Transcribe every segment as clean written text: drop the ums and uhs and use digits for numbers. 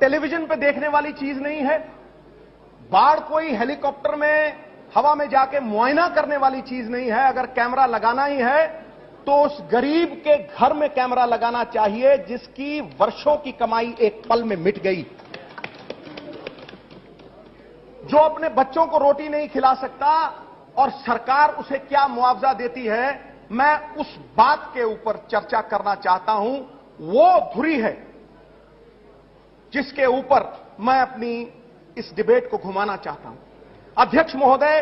Television पे देखने वाली चीज नहीं है। बाढ़ कोई हेलीकॉप्टर में हवा में जाके मुआयना करने वाली चीज नहीं है। अगर कैमरा लगाना ही है तो उस गरीब के घर में कैमरा लगाना चाहिए जिसकी वर्षों की कमाई एक पल में मिट गई, जो अपने बच्चों को रोटी नहीं खिला सकता और सरकार उसे क्या मुआवजा देती है। मैं उस बात के ऊपर चर्चा करना चाहता हूं। वो धुरी है जिसके ऊपर मैं अपनी इस डिबेट को घुमाना चाहता हूं। अध्यक्ष महोदय,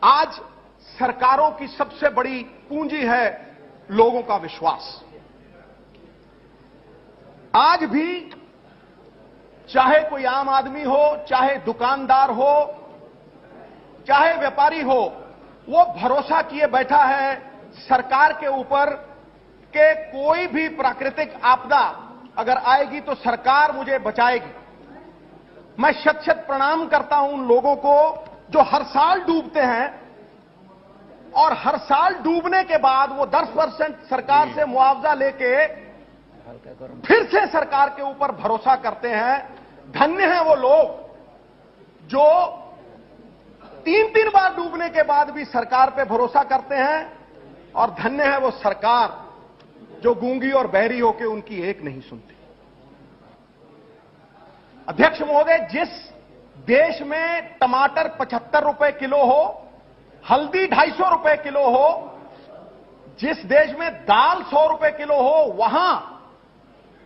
आज सरकारों की सबसे बड़ी पूंजी है लोगों का विश्वास। आज भी चाहे कोई आम आदमी हो, चाहे दुकानदार हो, चाहे व्यापारी हो, वो भरोसा किए बैठा है सरकार के ऊपर कि कोई भी प्राकृतिक आपदा अगर आएगी तो सरकार मुझे बचाएगी। मैं शत शत प्रणाम करता हूं उन लोगों को जो हर साल डूबते हैं और हर साल डूबने के बाद वो 10% सरकार से मुआवजा लेके फिर से सरकार के ऊपर भरोसा करते हैं। धन्य हैं वो लोग जो 3-3 बार डूबने के बाद भी सरकार पे भरोसा करते हैं, और धन्य है वो सरकार जो गूंगी और बहरी होकर उनकी एक नहीं सुनती। अध्यक्ष महोदय, जिस देश में टमाटर 75 रुपए किलो हो, हल्दी 250 रुपए किलो हो, जिस देश में दाल 100 रुपए किलो हो, वहां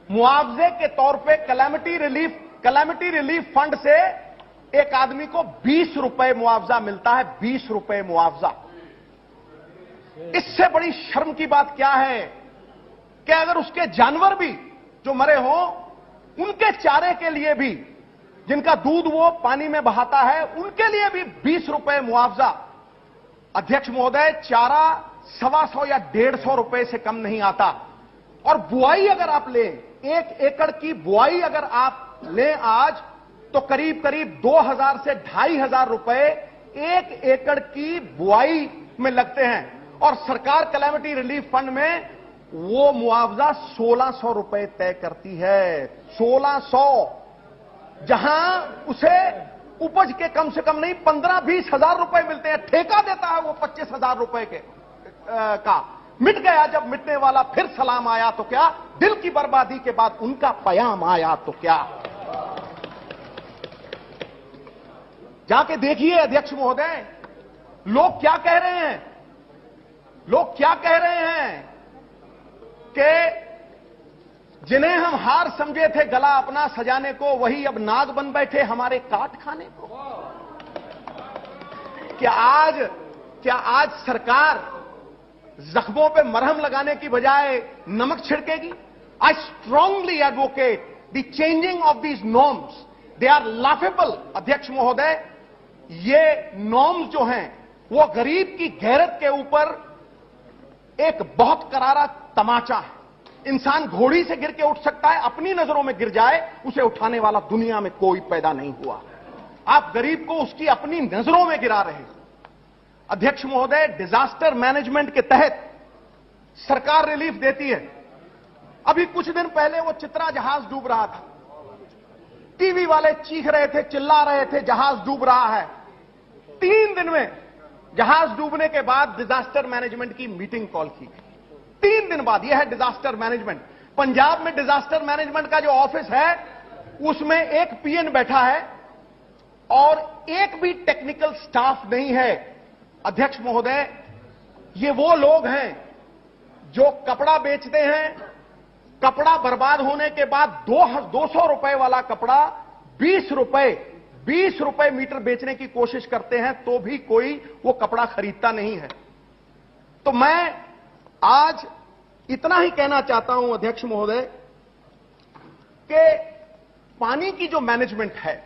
मुआवजे के तौर पे कैलामिटी रिलीफ फंड से एक आदमी को 20 रुपए मुआवजा मिलता है। 20 रुपए मुआवजा। इससे बड़ी शर्म की बात क्या है कि अगर उसके जानवर भी जो मरे हों, उनके चारे के लिए भी, जिनका दूध वो पानी में बहाता है, उनके लिए भी 20 रुपए मुआवजा। अध्यक्ष महोदय, चारा 125 या 150 रुपए से कम नहीं आता। और बुआई अगर आप लें, 1 एकड़ की बुआई अगर आप लें आज, तो करीब करीब 2000 से 2500 रुपए 1 एकड़ की बुआई में लगते हैं। और सरकार कैलामिटी रिलीफ फंड में वो मुआवजा 1600 रुपए तय करती है। 1600, जहां उसे उपज के कम से कम नहीं 15-20 हजार रुपए मिलते हैं। ठेका देता है वो 25,000 रुपए के का। मिट गया जब मिटने वाला, फिर सलाम आया तो क्या, दिल की बर्बादी के बाद उनका पयाम आया तो क्या। जाके देखिए अध्यक्ष महोदय, लोग क्या कह रहे हैं। लोग क्या कह रहे हैं कि जिन्हें हम हार समझे थे गला अपना सजाने को, वही अब नाग बन बैठे हमारे काट खाने को। क्या आज सरकार जख्मों पे मरहम लगाने की बजाय नमक छिड़केगी? I strongly advocate the changing of these norms. They are laughable. अध्यक्ष महोदय, ये नॉर्म्स जो हैं वो गरीब की गैरत के ऊपर एक बहुत करारा तमाचा है। इंसान घोड़ी से गिर के उठ सकता है, अपनी नजरों में गिर जाए, उसे उठाने वाला दुनिया में कोई पैदा नहीं हुआ। आप गरीब को उसकी अपनी नजरों में गिरा रहे हैं। अध्यक्ष महोदय, डिजास्टर मैनेजमेंट के तहत सरकार रिलीफ देती है। अभी कुछ दिन पहले वो चित्रा जहाज डूब रहा था, टीवी वाले चीख रहे थे, चिल्ला रहे थे, जहाज डूब रहा है। 3 दिन में जहाज डूबने के बाद डिजास्टर मैनेजमेंट की मीटिंग कॉल की गई। 3 दिन बाद। यह है डिजास्टर मैनेजमेंट। पंजाब में डिजास्टर मैनेजमेंट का जो ऑफिस है उसमें एक पीएन बैठा है और एक भी टेक्निकल स्टाफ नहीं है। अध्यक्ष महोदय, ये वो लोग हैं जो कपड़ा बेचते हैं, कपड़ा बर्बाद होने के बाद 200 रुपए वाला कपड़ा 20 रुपए मीटर बेचने की कोशिश करते हैं, तो भी कोई वो कपड़ा खरीदता नहीं है। तो मैं आज इतना ही कहना चाहता हूं अध्यक्ष महोदय कि पानी की जो मैनेजमेंट है,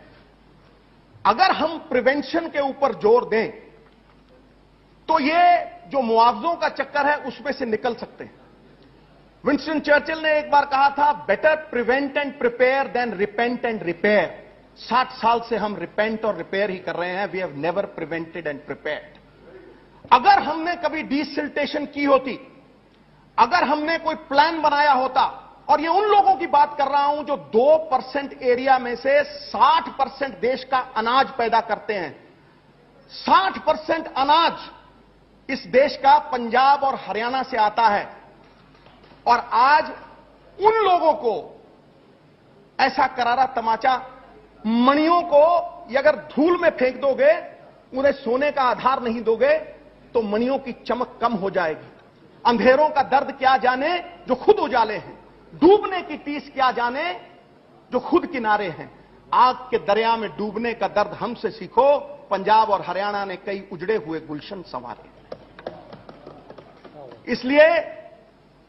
अगर हम प्रिवेंशन के ऊपर जोर दें तो ये जो मुआवजों का चक्कर है उसमें से निकल सकते हैं। विंस्टन चर्चिल ने एक बार कहा था, better prevent and prepare than repent and repair. 60 साल से हम रिपेंट और रिपेयर ही कर रहे हैं। We have never prevented and prepared. अगर हमने कभी डिसिल्टेशन की होती, अगर हमने कोई प्लान बनाया होता और ये उन लोगों की बात कर रहा हूं जो 2% एरिया में से 60% देश का अनाज पैदा करते हैं। 60% अनाज इस देश का पंजाब और हरियाणा से आता है। और आज उन लोगों को ऐसा करारा तमाचा, मणियों को अगर धूल में फेंक दोगे, उन्हें सोने का आधार नहीं दोगे, तो मणियों की चमक कम हो जाएगी। अंधेरों का दर्द क्या जाने जो खुद उजाले हैं, डूबने की टीस क्या जाने जो खुद किनारे हैं। आग के दरिया में डूबने का दर्द हमसे सीखो। पंजाब और हरियाणा ने कई उजड़े हुए गुलशन संवारे। इसलिए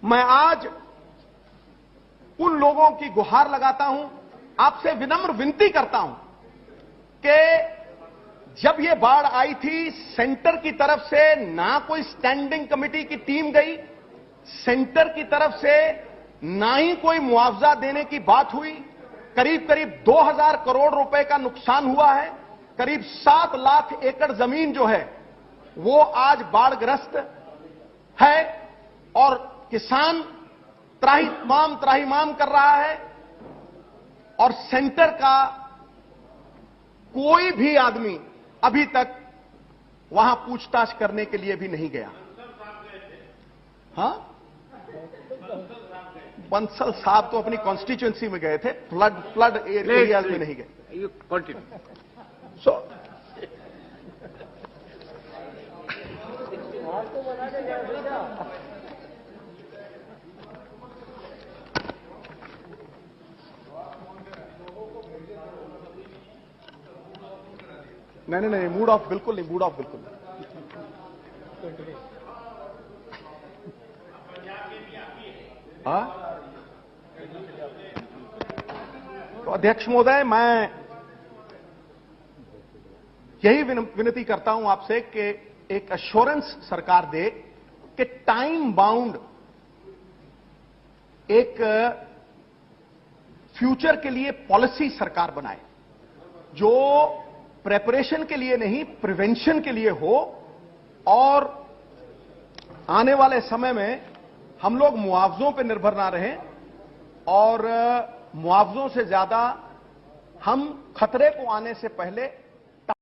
मैं आज उन लोगों की गुहार लगाता हूं, आपसे विनम्र विनती करता हूं कि जब यह बाढ़ आई थी, सेंटर की तरफ से ना कोई स्टैंडिंग कमेटी की टीम गई, सेंटर की तरफ से ना ही कोई मुआवजा देने की बात हुई। करीब करीब 2000 करोड़ रुपए का नुकसान हुआ है। करीब 7 लाख एकड़ जमीन जो है वो आज बाढ़ग्रस्त है और किसान त्राहिमाम कर रहा है। और सेंटर का कोई भी आदमी अभी तक वहां पूछताछ करने के लिए भी नहीं गया। हां, बंसल साहब तो अपनी कॉन्स्टिट्यूएंसी में गए थे, फ्लड एरियाज में नहीं गए। सो नहीं, मूड ऑफ बिल्कुल नहीं, मूड ऑफ बिल्कुल नहीं। हाँ, तो अध्यक्ष महोदय, मैं यही विनती करता हूं आपसे कि एक एश्योरेंस सरकार दे कि टाइम बाउंड एक फ्यूचर के लिए पॉलिसी सरकार बनाए, जो प्रेपरेशन के लिए नहीं, प्रिवेंशन के लिए हो। और आने वाले समय में हम लोग मुआवजों पर निर्भर ना रहें और मुआवजों से ज्यादा हम खतरे को आने से पहले